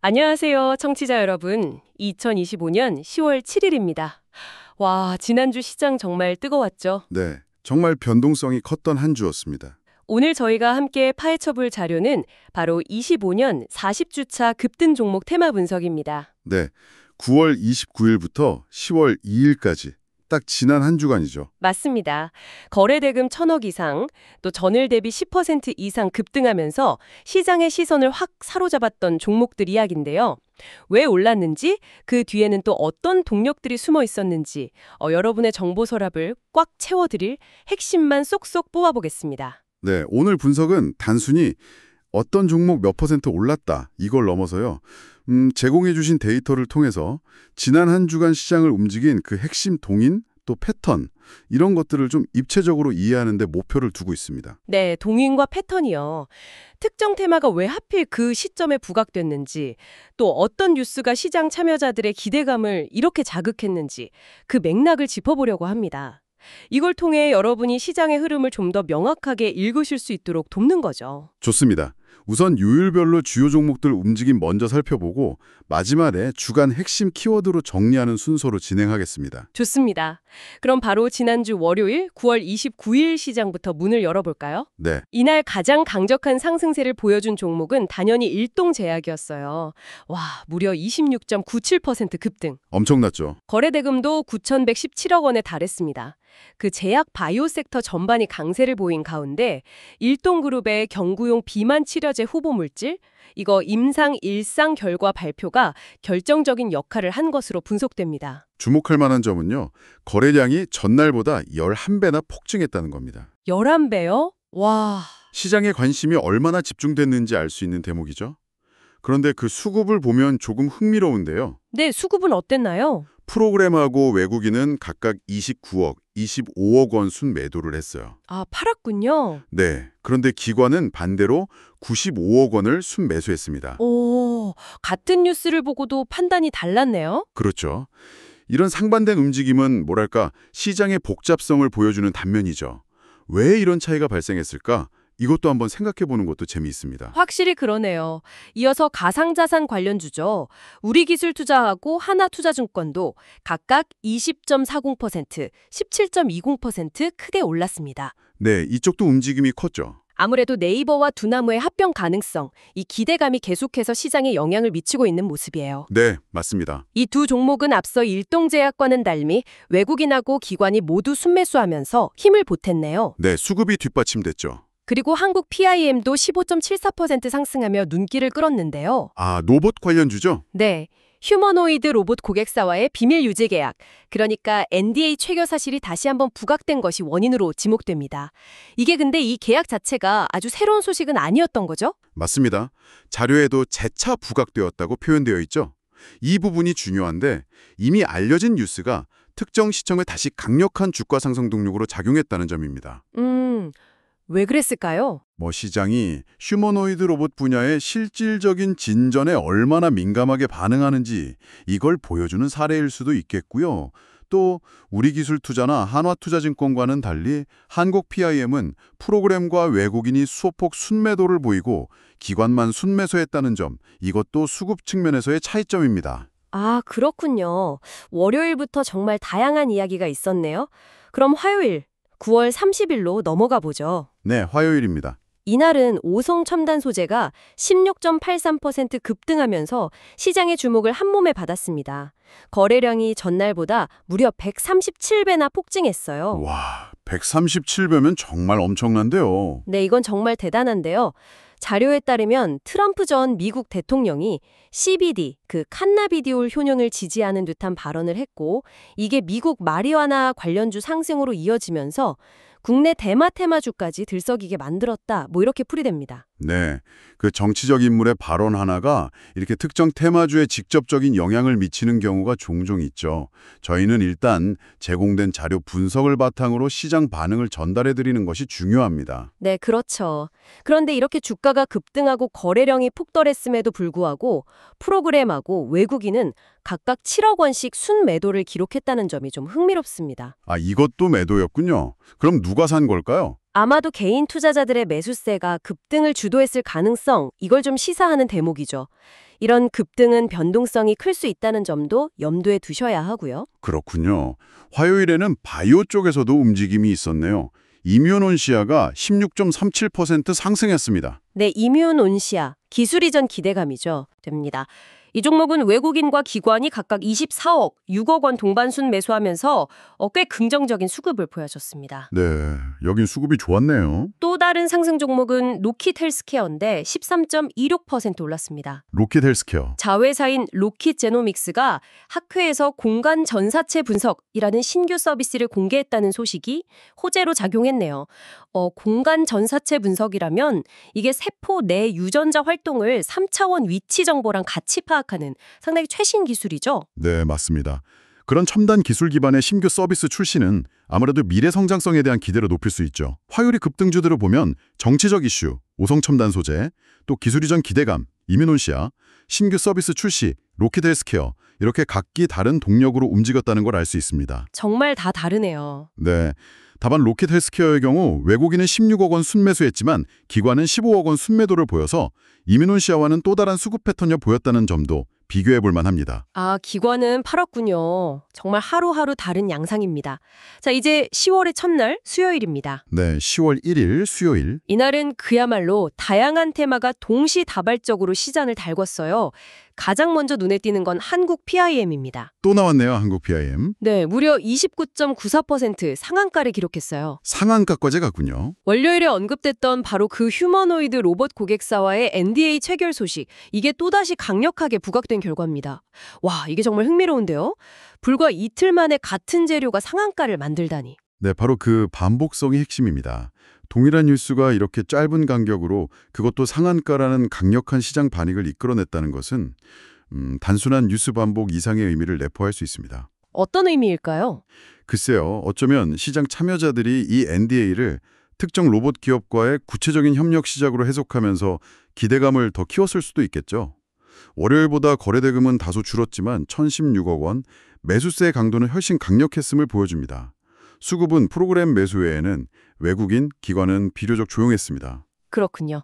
안녕하세요, 청취자 여러분. 2025년 10월 7일입니다. 와, 지난주 시장 정말 뜨거웠죠? 네, 정말 변동성이 컸던 한 주였습니다. 오늘 저희가 함께 파헤쳐볼 자료는 바로 25년 40주차 급등 종목 테마 분석입니다. 네, 9월 29일부터 10월 2일까지 딱 지난 한 주간이죠. 맞습니다. 거래대금 1,000억 이상, 또 전일 대비 10% 이상 급등하면서 시장의 시선을 확 사로잡았던 종목들 이야기인데요. 왜 올랐는지, 그 뒤에는 또 어떤 동력들이 숨어 있었는지 여러분의 정보 서랍을 꽉 채워드릴 핵심만 쏙쏙 뽑아보겠습니다. 네, 오늘 분석은 단순히 어떤 종목 몇 퍼센트 올랐다 이걸 넘어서요. 제공해 주신 데이터를 통해서 지난 한 주간 시장을 움직인 그 핵심 동인 또 패턴 이런 것들을 좀 입체적으로 이해하는 데 목표를 두고 있습니다. 네, 동인과 패턴이요. 특정 테마가 왜 하필 그 시점에 부각됐는지, 또 어떤 뉴스가 시장 참여자들의 기대감을 이렇게 자극했는지 그 맥락을 짚어보려고 합니다. 이걸 통해 여러분이 시장의 흐름을 좀 더 명확하게 읽으실 수 있도록 돕는 거죠. 좋습니다. 우선 요일별로 주요 종목들 움직임 먼저 살펴보고 마지막에 주간 핵심 키워드로 정리하는 순서로 진행하겠습니다. 좋습니다. 그럼 바로 지난주 월요일 9월 29일 시장부터 문을 열어볼까요? 네, 이날 가장 강력한 상승세를 보여준 종목은 단연히 일동제약이었어요. 와, 무려 26.97% 급등. 엄청났죠. 거래대금도 9,117억 원에 달했습니다. 그 제약 바이오 섹터 전반이 강세를 보인 가운데 일동그룹의 경구용 비만 치료제 후보 물질, 이거 임상 1상 결과 발표가 결정적인 역할을 한 것으로 분석됩니다. 주목할 만한 점은요. 거래량이 전날보다 11배나 폭증했다는 겁니다. 11배요? 와, 시장에 관심이 얼마나 집중됐는지 알 수 있는 대목이죠. 그런데 그 수급을 보면 조금 흥미로운데요. 네, 수급은 어땠나요? 프로그램하고 외국인은 각각 29억, 25억 원 순매도를 했어요. 아, 팔았군요. 네, 그런데 기관은 반대로 95억 원을 순매수했습니다. 오, 같은 뉴스를 보고도 판단이 달랐네요. 그렇죠. 이런 상반된 움직임은 뭐랄까 시장의 복잡성을 보여주는 단면이죠. 왜 이런 차이가 발생했을까? 이것도 한번 생각해보는 것도 재미있습니다. 확실히 그러네요. 이어서 가상자산 관련주죠. 우리기술투자하고 하나투자증권도 각각 20.40%, 17.20% 크게 올랐습니다. 네, 이쪽도 움직임이 컸죠. 아무래도 네이버와 두나무의 합병 가능성, 이 기대감이 계속해서 시장에 영향을 미치고 있는 모습이에요. 네, 맞습니다. 이 두 종목은 앞서 일동제약과는 달리 외국인하고 기관이 모두 순매수하면서 힘을 보탰네요. 네, 수급이 뒷받침됐죠. 그리고 한국 PIM도 15.74% 상승하며 눈길을 끌었는데요. 아, 로봇 관련주죠? 네. 휴머노이드 로봇 고객사와의 비밀 유지 계약, 그러니까 NDA 체결 사실이 다시 한번 부각된 것이 원인으로 지목됩니다. 이게 근데 이 계약 자체가 아주 새로운 소식은 아니었던 거죠? 맞습니다. 자료에도 재차 부각되었다고 표현되어 있죠. 이 부분이 중요한데 이미 알려진 뉴스가 특정 시청에 다시 강력한 주가 상승 동력으로 작용했다는 점입니다. 왜 그랬을까요? 시장이 휴머노이드 로봇 분야의 실질적인 진전에 얼마나 민감하게 반응하는지 이걸 보여주는 사례일 수도 있겠고요. 또 우리기술투자나 한화투자증권과는 달리 한국 PIM은 프로그램과 외국인이 소폭 순매도를 보이고 기관만 순매수했다는 점, 이것도 수급 측면에서의 차이점입니다. 아, 그렇군요. 월요일부터 정말 다양한 이야기가 있었네요. 그럼 화요일, 9월 30일로 넘어가 보죠. 네, 화요일입니다. 이날은 오송 첨단 소재가 16.83% 급등하면서 시장의 주목을 한몸에 받았습니다. 거래량이 전날보다 무려 137배나 폭증했어요. 와, 137배면 정말 엄청난데요. 네, 이건 정말 대단한데요. 자료에 따르면 트럼프 전 미국 대통령이 CBD, 그 칸나비디올 효능을 지지하는 듯한 발언을 했고, 이게 미국 마리화나 관련주 상승으로 이어지면서 국내 대마 테마주까지 들썩이게 만들었다, 이렇게 풀이됩니다. 네, 그 정치적 인물의 발언 하나가 이렇게 특정 테마주에 직접적인 영향을 미치는 경우가 종종 있죠. 저희는 일단 제공된 자료 분석을 바탕으로 시장 반응을 전달해드리는 것이 중요합니다. 네, 그렇죠. 그런데 이렇게 주가가 급등하고 거래량이 폭떨했음에도 불구하고 프로그램하고 외국인은 각각 7억 원씩 순매도를 기록했다는 점이 좀 흥미롭습니다. 아, 이것도 매도였군요. 그럼 누가 산 걸까요? 아마도 개인 투자자들의 매수세가 급등을 주도했을 가능성, 이걸 좀 시사하는 대목이죠. 이런 급등은 변동성이 클 수 있다는 점도 염두에 두셔야 하고요. 그렇군요. 화요일에는 바이오 쪽에서도 움직임이 있었네요. 이뮤논시아가 16.37% 상승했습니다. 네, 이뮤온시아, 기술 이전 기대감이죠. 됩니다. 이 종목은 외국인과 기관이 각각 24억, 6억 원 동반순 매수하면서 꽤 긍정적인 수급을 보여줬습니다. 네, 여긴 수급이 좋았네요. 또 다른 상승 종목은 로킷 헬스케어인데 13.26% 올랐습니다. 로킷 헬스케어. 자회사인 로킷 제노믹스가 학회에서 공간 전사체 분석이라는 신규 서비스를 공개했다는 소식이 호재로 작용했네요. 공간 전사체 분석이라면 이게 세포 내 유전자 활동을 3차원 위치 정보랑 같이 파악하는 상당히 최신 기술이죠. 네, 맞습니다. 그런 첨단 기술 기반의 신규 서비스 출시는 아무래도 미래 성장성에 대한 기대를 높일 수 있죠. 화요일의 급등주들을 보면 정치적 이슈, 오성 첨단 소재, 또 기술 이전 기대감, 이뮤논시아, 신규 서비스 출시, 로킷 헬스케어 이렇게 각기 다른 동력으로 움직였다는 걸 알 수 있습니다. 정말 다 다르네요. 네. 다만 로킷 헬스케어의 경우 외국인은 16억 원 순매수했지만 기관은 15억 원 순매도를 보여서 이뮤논시아와는 또 다른 수급 패턴을 보였다는 점도 비교해 볼 만합니다. 기관은 팔았군요. 정말 하루하루 다른 양상입니다. 자, 이제 10월의 첫날 수요일입니다. 네, 10월 1일 수요일. 이날은 그야말로 다양한 테마가 동시다발적으로 시장을 달궜어요. 가장 먼저 눈에 띄는 건 한국 PIM입니다. 또 나왔네요, 한국 PIM. 네, 무려 29.94% 상한가를 기록했어요. 상한가까지 갔군요. 월요일에 언급됐던 바로 그 휴머노이드 로봇 고객사와의 NDA 체결 소식, 이게 또다시 강력하게 부각된 결과입니다. 와, 이게 정말 흥미로운데요? 불과 이틀 만에 같은 재료가 상한가를 만들다니. 네, 바로 그 반복성이 핵심입니다. 동일한 뉴스가 이렇게 짧은 간격으로 그것도 상한가라는 강력한 시장 반응을 이끌어냈다는 것은 단순한 뉴스 반복 이상의 의미를 내포할 수 있습니다. 어떤 의미일까요? 글쎄요, 어쩌면 시장 참여자들이 이 NDA를 특정 로봇 기업과의 구체적인 협력 시작으로 해석하면서 기대감을 더 키웠을 수도 있겠죠. 월요일보다 거래 대금은 다소 줄었지만 1,016억 원, 매수세의 강도는 훨씬 강력했음을 보여줍니다. 수급은 프로그램 매수 외에는 외국인, 기관은 비교적 조용했습니다. 그렇군요.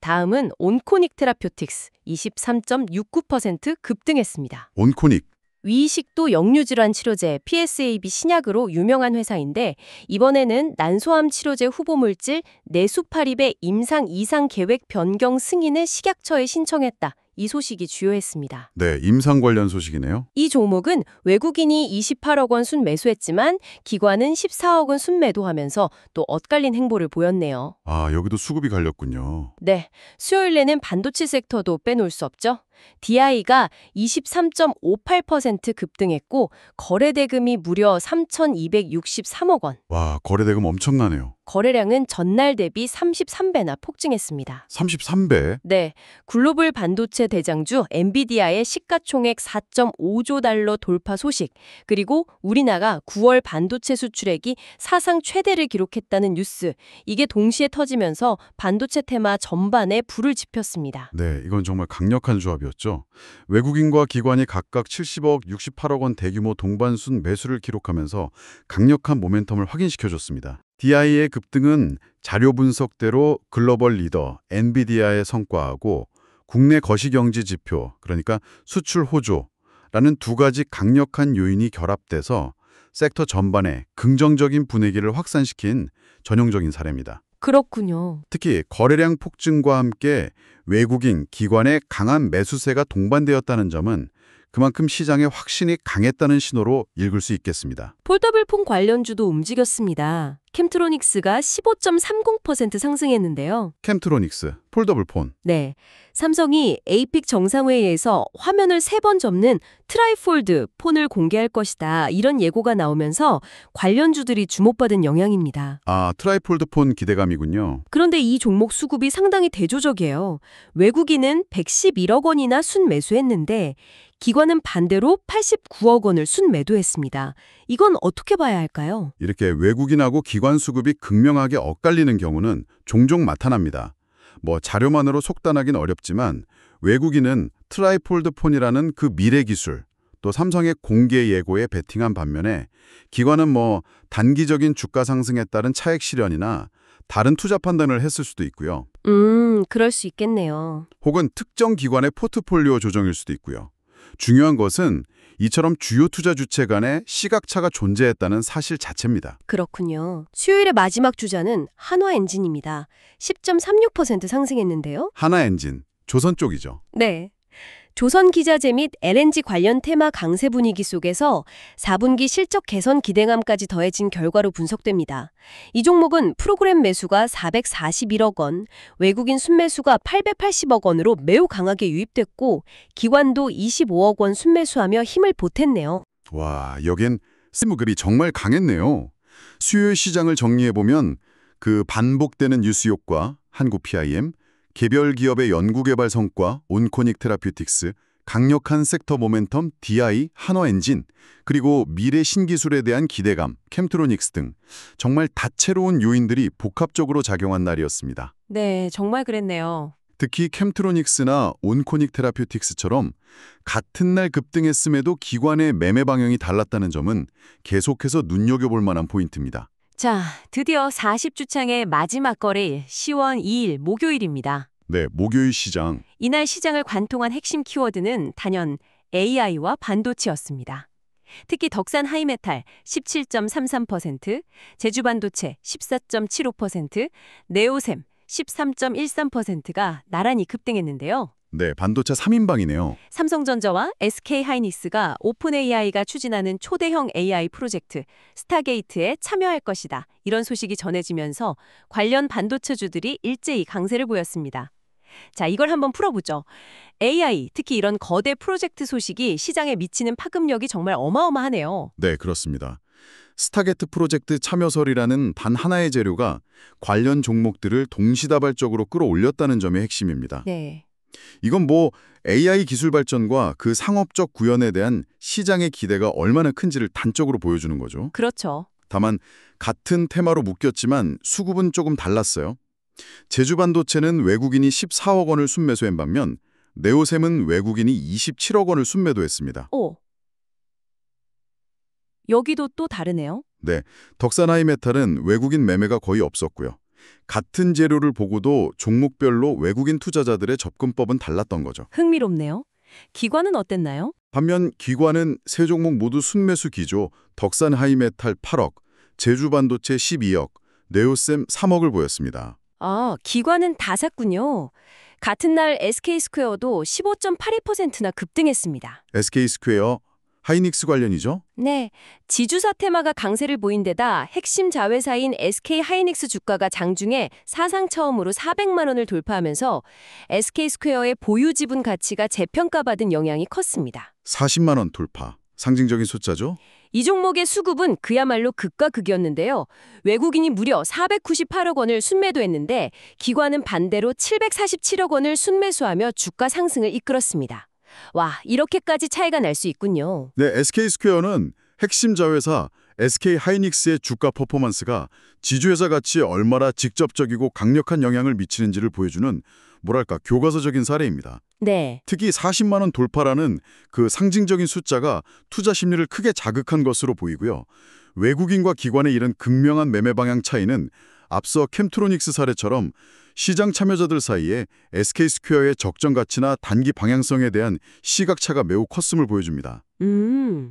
다음은 온코닉 테라퓨틱스 23.69% 급등했습니다. 온코닉. 위식도 역류질환 치료제 PSAB 신약으로 유명한 회사인데 이번에는 난소암 치료제 후보물질 네수파립의 임상 이상 계획 변경 승인을 식약처에 신청했다. 이 소식이 주요했습니다. 네, 임상 관련 소식이네요. 이 종목은 외국인이 28억 원 순매수했지만 기관은 14억 원 순매도하면서 또 엇갈린 행보를 보였네요. 여기도 수급이 갈렸군요. 네, 수요일 내는 반도체 섹터도 빼놓을 수 없죠. DI가 23.58% 급등했고 거래 대금이 무려 3,263억 원. 와, 거래 대금 엄청나네요. 거래량은 전날 대비 33배나 폭증했습니다. 33배. 네, 글로벌 반도체 대장주 엔비디아의 시가총액 4.5조 달러 돌파 소식, 그리고 우리나라 9월 반도체 수출액이 사상 최대를 기록했다는 뉴스, 이게 동시에 터지면서 반도체 테마 전반에 불을 지폈습니다. 네, 이건 정말 강력한 조합이었죠. 외국인과 기관이 각각 70억, 68억 원 대규모 동반순 매수를 기록하면서 강력한 모멘텀을 확인시켜줬습니다. DI의 급등은 자료 분석대로 글로벌 리더 엔비디아의 성과하고 국내 거시경제 지표, 그러니까 수출 호조라는 두 가지 강력한 요인이 결합돼서 섹터 전반에 긍정적인 분위기를 확산시킨 전형적인 사례입니다. 그렇군요. 특히 거래량 폭증과 함께 외국인, 기관의 강한 매수세가 동반되었다는 점은 그만큼 시장의 확신이 강했다는 신호로 읽을 수 있겠습니다. 폴더블폰 관련주도 움직였습니다. 캠트로닉스가 15.30% 상승했는데요. 캠트로닉스, 폴더블폰. 네, 삼성이 에이픽 정상회의에서 화면을 3번 접는 트라이폴드 폰을 공개할 것이다. 이런 예고가 나오면서 관련주들이 주목받은 영향입니다. 트라이폴드 폰 기대감이군요. 그런데 이 종목 수급이 상당히 대조적이에요. 외국인은 111억 원이나 순매수했는데 기관은 반대로 89억 원을 순매도했습니다. 이건 어떻게 봐야 할까요? 이렇게 외국인하고 기관 수급이 극명하게 엇갈리는 경우는 종종 나타납니다. 자료만으로 속단하긴 어렵지만 외국인은 트라이폴드 폰이라는 그 미래 기술, 또 삼성의 공개 예고에 베팅한 반면에 기관은 단기적인 주가 상승에 따른 차익 실현이나 다른 투자 판단을 했을 수도 있고요. 그럴 수 있겠네요. 혹은 특정 기관의 포트폴리오 조정일 수도 있고요. 중요한 것은 이처럼 주요 투자 주체 간에 시각차가 존재했다는 사실 자체입니다. 그렇군요. 수요일의 마지막 주자는 한화엔진입니다. 10.36% 상승했는데요. 하나엔진, 조선 쪽이죠. 네. 조선기자재 및 LNG 관련 테마 강세 분위기 속에서 4분기 실적 개선 기대감까지 더해진 결과로 분석됩니다. 이 종목은 프로그램 매수가 441억 원, 외국인 순매수가 880억 원으로 매우 강하게 유입됐고 기관도 25억 원 순매수하며 힘을 보탰네요. 와, 여긴 스무글이 정말 강했네요. 수요 시장을 정리해보면 그 반복되는 뉴스 효과, 한국 PIM, 개별 기업의 연구개발 성과, 온코닉 테라퓨틱스, 강력한 섹터 모멘텀, DI, 한화엔진, 그리고 미래 신기술에 대한 기대감, 캠트로닉스 등 정말 다채로운 요인들이 복합적으로 작용한 날이었습니다. 네, 정말 그랬네요. 특히 캠트로닉스나 온코닉 테라퓨틱스처럼 같은 날 급등했음에도 기관의 매매 방향이 달랐다는 점은 계속해서 눈여겨볼 만한 포인트입니다. 자, 드디어 40주창의 마지막 거래일 10월 2일 목요일입니다. 네, 목요일 시장. 이날 시장을 관통한 핵심 키워드는 단연 AI와 반도체였습니다. 특히 덕산 하이메탈 17.33%, 제주반도체 14.75%, 네오셈 13.13%가 나란히 급등했는데요. 네, 반도체 3인방이네요. 삼성전자와 SK하이닉스가 오픈AI가 추진하는 초대형 AI 프로젝트 스타게이트에 참여할 것이다. 이런 소식이 전해지면서 관련 반도체주들이 일제히 강세를 보였습니다. 자, 이걸 한번 풀어보죠. AI, 특히 이런 거대 프로젝트 소식이 시장에 미치는 파급력이 정말 어마어마하네요. 네, 그렇습니다. 스타게트 프로젝트 참여설이라는 단 하나의 재료가 관련 종목들을 동시다발적으로 끌어올렸다는 점이 핵심입니다. 네. 이건 뭐 AI 기술 발전과 그 상업적 구현에 대한 시장의 기대가 얼마나 큰지를 단적으로 보여주는 거죠. 그렇죠. 다만 같은 테마로 묶였지만 수급은 조금 달랐어요. 제주반도체는 외국인이 14억 원을 순매수한 반면 네오셈은 외국인이 27억 원을 순매도했습니다. 오. 여기도 또 다르네요. 네, 덕산하이메탈은 외국인 매매가 거의 없었고요. 같은 재료를 보고도 종목별로 외국인 투자자들의 접근법은 달랐던 거죠. 흥미롭네요. 기관은 어땠나요? 반면 기관은 세 종목 모두 순매수 기조, 덕산하이메탈 8억, 제주반도체 12억, 네오셈 3억을 보였습니다. 아, 기관은 다 샀군요. 같은 날 SK스퀘어도 15.82%나 급등했습니다. SK스퀘어, 하이닉스 관련이죠? 네, 지주사 테마가 강세를 보인 데다 핵심 자회사인 SK하이닉스 주가가 장중에 사상 처음으로 400만 원을 돌파하면서 SK스퀘어의 보유 지분 가치가 재평가받은 영향이 컸습니다. 40만 원 돌파. 상징적인 숫자죠? 이 종목의 수급은 그야말로 극과 극이었는데요. 외국인이 무려 498억 원을 순매도했는데 기관은 반대로 747억 원을 순매수하며 주가 상승을 이끌었습니다. 와, 이렇게까지 차이가 날 수 있군요. 네, SK스퀘어는 핵심 자회사 SK하이닉스의 주가 퍼포먼스가 지주회사 가치에 얼마나 직접적이고 강력한 영향을 미치는지를 보여주는 뭐랄까 교과서적인 사례입니다. 네. 특히 40만 원 돌파라는 그 상징적인 숫자가 투자 심리를 크게 자극한 것으로 보이고요. 외국인과 기관의 이런 극명한 매매 방향 차이는 앞서 캠트로닉스 사례처럼 시장 참여자들 사이에 SK스퀘어의 적정 가치나 단기 방향성에 대한 시각차가 매우 컸음을 보여줍니다.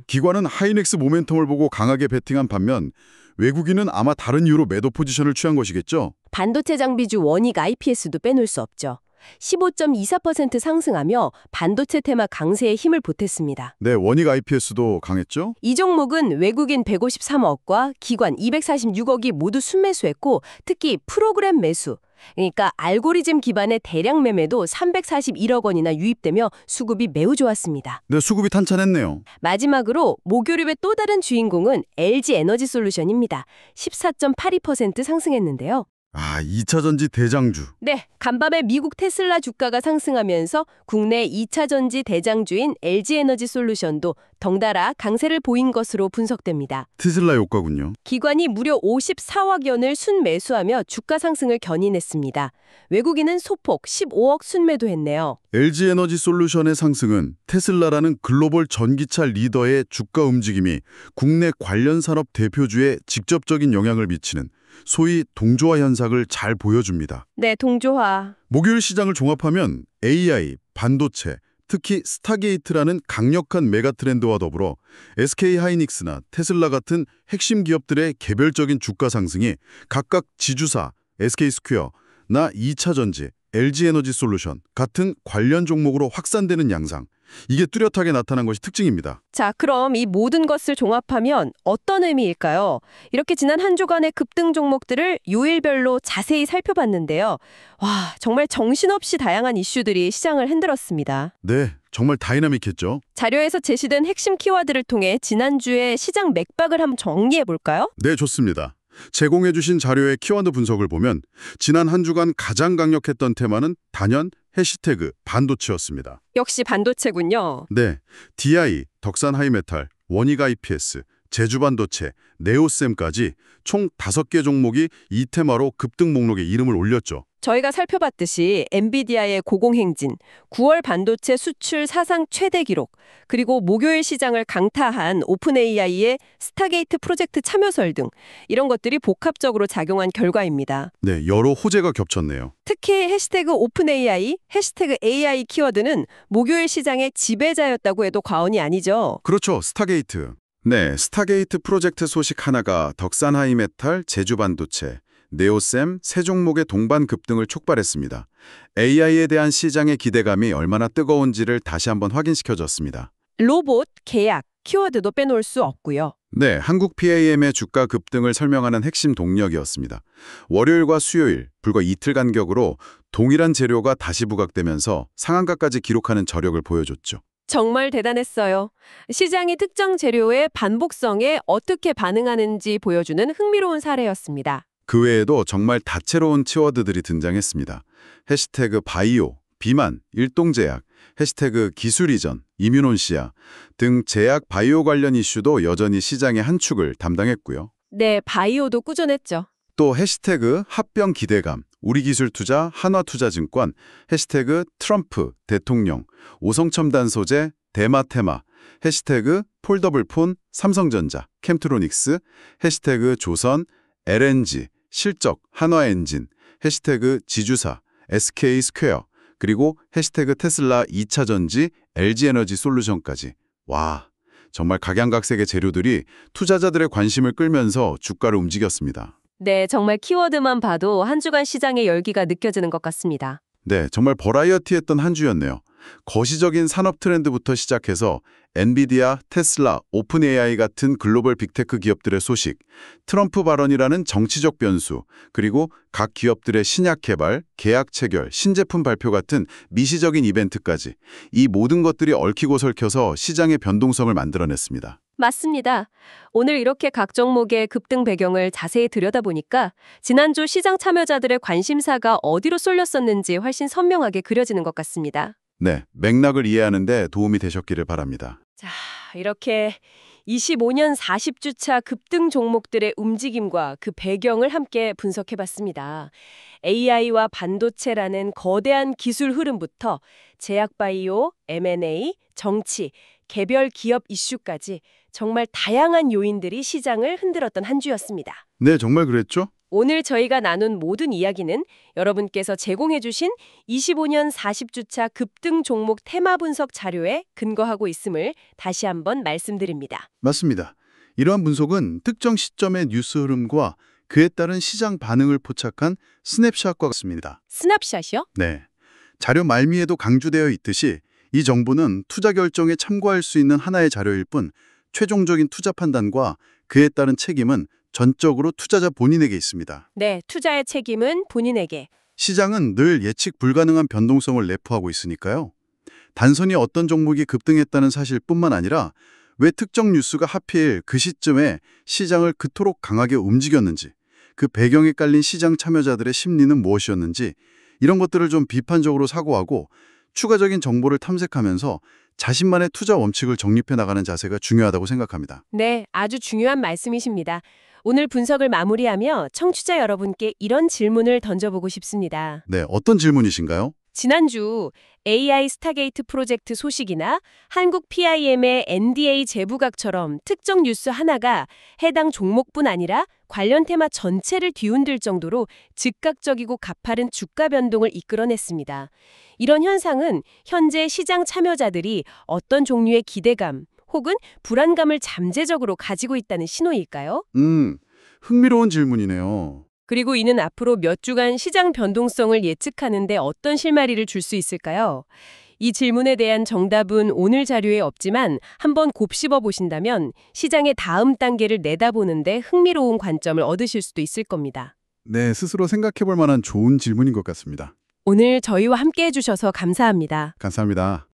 기관은 하이닉스 모멘텀을 보고 강하게 베팅한 반면 외국인은 아마 다른 이유로 매도 포지션을 취한 것이겠죠. 반도체 장비주 원익 IPS도 빼놓을 수 없죠. 15.24% 상승하며 반도체 테마 강세에 힘을 보탰습니다. 네, 원익 IPS도 강했죠. 이 종목은 외국인 153억과 기관 246억이 모두 순매수했고 특히 프로그램 매수, 그러니까 알고리즘 기반의 대량 매매도 341억 원이나 유입되며 수급이 매우 좋았습니다. 네, 수급이 탄탄했네요. 마지막으로 목요일의 또 다른 주인공은 LG에너지솔루션입니다. 14.82% 상승했는데요. 아, 2차 전지 대장주. 네, 간밤에 미국 테슬라 주가가 상승하면서 국내 2차 전지 대장주인 LG에너지솔루션도 덩달아 강세를 보인 것으로 분석됩니다. 테슬라 효과군요. 기관이 무려 54억 원을 순매수하며 주가 상승을 견인했습니다. 외국인은 소폭 15억 순매도했네요. LG에너지솔루션의 상승은 테슬라라는 글로벌 전기차 리더의 주가 움직임이 국내 관련 산업 대표주에 직접적인 영향을 미치는 소위 동조화 현상을 잘 보여줍니다. 네, 동조화. 목요일 시장을 종합하면 AI, 반도체, 특히 스타게이트라는 강력한 메가트렌드와 더불어 SK하이닉스나 테슬라 같은 핵심 기업들의 개별적인 주가 상승이 각각 지주사, SK스퀘어나 2차전지, LG에너지솔루션 같은 관련 종목으로 확산되는 양상, 이게 뚜렷하게 나타난 것이 특징입니다. 자, 그럼 이 모든 것을 종합하면 어떤 의미일까요? 이렇게 지난 한 주간의 급등 종목들을 요일별로 자세히 살펴봤는데요. 와, 정말 정신없이 다양한 이슈들이 시장을 흔들었습니다. 네, 정말 다이나믹했죠. 자료에서 제시된 핵심 키워드를 통해 지난주의 시장 맥박을 한번 정리해 볼까요? 네, 좋습니다. 제공해 주신 자료의 키워드 분석을 보면 지난 한 주간 가장 강력했던 테마는 단연 해시태그 반도체였습니다. 역시 반도체군요. 네, DI, 덕산 하이메탈, 원익 IPS, 제주반도체, 네오셈까지 총 5개 종목이 이 테마로 급등 목록에 이름을 올렸죠. 저희가 살펴봤듯이 엔비디아의 고공행진, 9월 반도체 수출 사상 최대 기록, 그리고 목요일 시장을 강타한 오픈 AI의 스타게이트 프로젝트 참여설 등 이런 것들이 복합적으로 작용한 결과입니다. 네, 여러 호재가 겹쳤네요. 특히 해시태그 오픈 AI, 해시태그 AI 키워드는 목요일 시장의 지배자였다고 해도 과언이 아니죠. 그렇죠, 스타게이트. 네, 스타게이트 프로젝트 소식 하나가 덕산 하이메탈, 제주반도체, 네오셈 세 종목의 동반 급등을 촉발했습니다. AI에 대한 시장의 기대감이 얼마나 뜨거운지를 다시 한번 확인시켜줬습니다. 로봇, 계약, 키워드도 빼놓을 수 없고요. 네, 한국 PAM의 주가 급등을 설명하는 핵심 동력이었습니다. 월요일과 수요일, 불과 이틀 간격으로 동일한 재료가 다시 부각되면서 상한가까지 기록하는 저력을 보여줬죠. 정말 대단했어요. 시장이 특정 재료의 반복성에 어떻게 반응하는지 보여주는 흥미로운 사례였습니다. 그 외에도 정말 다채로운 키워드들이 등장했습니다. 해시태그 바이오, 비만, 일동제약, 해시태그 기술 이전, 이뮤논시아 등 제약 바이오 관련 이슈도 여전히 시장의 한 축을 담당했고요. 네, 바이오도 꾸준했죠. 또 해시태그 합병 기대감, 우리기술투자, 한화투자증권, 해시태그 트럼프, 대통령, 오성첨단 소재, 대마테마, 해시태그 폴더블폰, 삼성전자, 캠트로닉스, 해시태그 조선, LNG, 실적, 한화엔진, 해시태그 지주사, SK스퀘어, 그리고 해시태그 테슬라 2차전지, LG에너지솔루션까지. 와, 정말 각양각색의 재료들이 투자자들의 관심을 끌면서 주가를 움직였습니다. 네, 정말 키워드만 봐도 한 주간 시장의 열기가 느껴지는 것 같습니다. 네, 정말 버라이어티했던 한 주였네요. 거시적인 산업 트렌드부터 시작해서 엔비디아, 테슬라, 오픈 AI 같은 글로벌 빅테크 기업들의 소식, 트럼프 발언이라는 정치적 변수, 그리고 각 기업들의 신약 개발, 계약 체결, 신제품 발표 같은 미시적인 이벤트까지 이 모든 것들이 얽히고 설켜서 시장의 변동성을 만들어냈습니다. 맞습니다. 오늘 이렇게 각 종목의 급등 배경을 자세히 들여다보니까 지난주 시장 참여자들의 관심사가 어디로 쏠렸었는지 훨씬 선명하게 그려지는 것 같습니다. 네, 맥락을 이해하는 데 도움이 되셨기를 바랍니다. 자, 이렇게 25년 40주차 급등 종목들의 움직임과 그 배경을 함께 분석해봤습니다. AI와 반도체라는 거대한 기술 흐름부터 제약바이오, M&A, 정치, 개별 기업 이슈까지 정말 다양한 요인들이 시장을 흔들었던 한 주였습니다. 네, 정말 그랬죠? 오늘 저희가 나눈 모든 이야기는 여러분께서 제공해주신 25년 40주차 급등 종목 테마 분석 자료에 근거하고 있음을 다시 한번 말씀드립니다. 맞습니다. 이러한 분석은 특정 시점의 뉴스 흐름과 그에 따른 시장 반응을 포착한 스냅샷과 같습니다. 스냅샷이요? 네. 자료 말미에도 강조되어 있듯이 이 정보는 투자 결정에 참고할 수 있는 하나의 자료일 뿐 최종적인 투자 판단과 그에 따른 책임은 전적으로 투자자 본인에게 있습니다. 네, 투자의 책임은 본인에게. 시장은 늘 예측 불가능한 변동성을 내포하고 있으니까요. 단순히 어떤 종목이 급등했다는 사실뿐만 아니라 왜 특정 뉴스가 하필 그 시점에 시장을 그토록 강하게 움직였는지, 그 배경에 깔린 시장 참여자들의 심리는 무엇이었는지 이런 것들을 좀 비판적으로 사고하고 추가적인 정보를 탐색하면서 자신만의 투자 원칙을 정립해 나가는 자세가 중요하다고 생각합니다. 네, 아주 중요한 말씀이십니다. 오늘 분석을 마무리하며 청취자 여러분께 이런 질문을 던져보고 싶습니다. 네, 어떤 질문이신가요? 지난주 AI 스타게이트 프로젝트 소식이나 한국 PIM의 NDA 재부각처럼 특정 뉴스 하나가 해당 종목뿐 아니라 관련 테마 전체를 뒤흔들 정도로 즉각적이고 가파른 주가 변동을 이끌어냈습니다. 이런 현상은 현재 시장 참여자들이 어떤 종류의 기대감 혹은 불안감을 잠재적으로 가지고 있다는 신호일까요? 흥미로운 질문이네요. 그리고 이는 앞으로 몇 주간 시장 변동성을 예측하는데 어떤 실마리를 줄 수 있을까요? 이 질문에 대한 정답은 오늘 자료에 없지만 한번 곱씹어 보신다면 시장의 다음 단계를 내다보는데 흥미로운 관점을 얻으실 수도 있을 겁니다. 네, 스스로 생각해 볼 만한 좋은 질문인 것 같습니다. 오늘 저희와 함께 해주셔서 감사합니다. 감사합니다.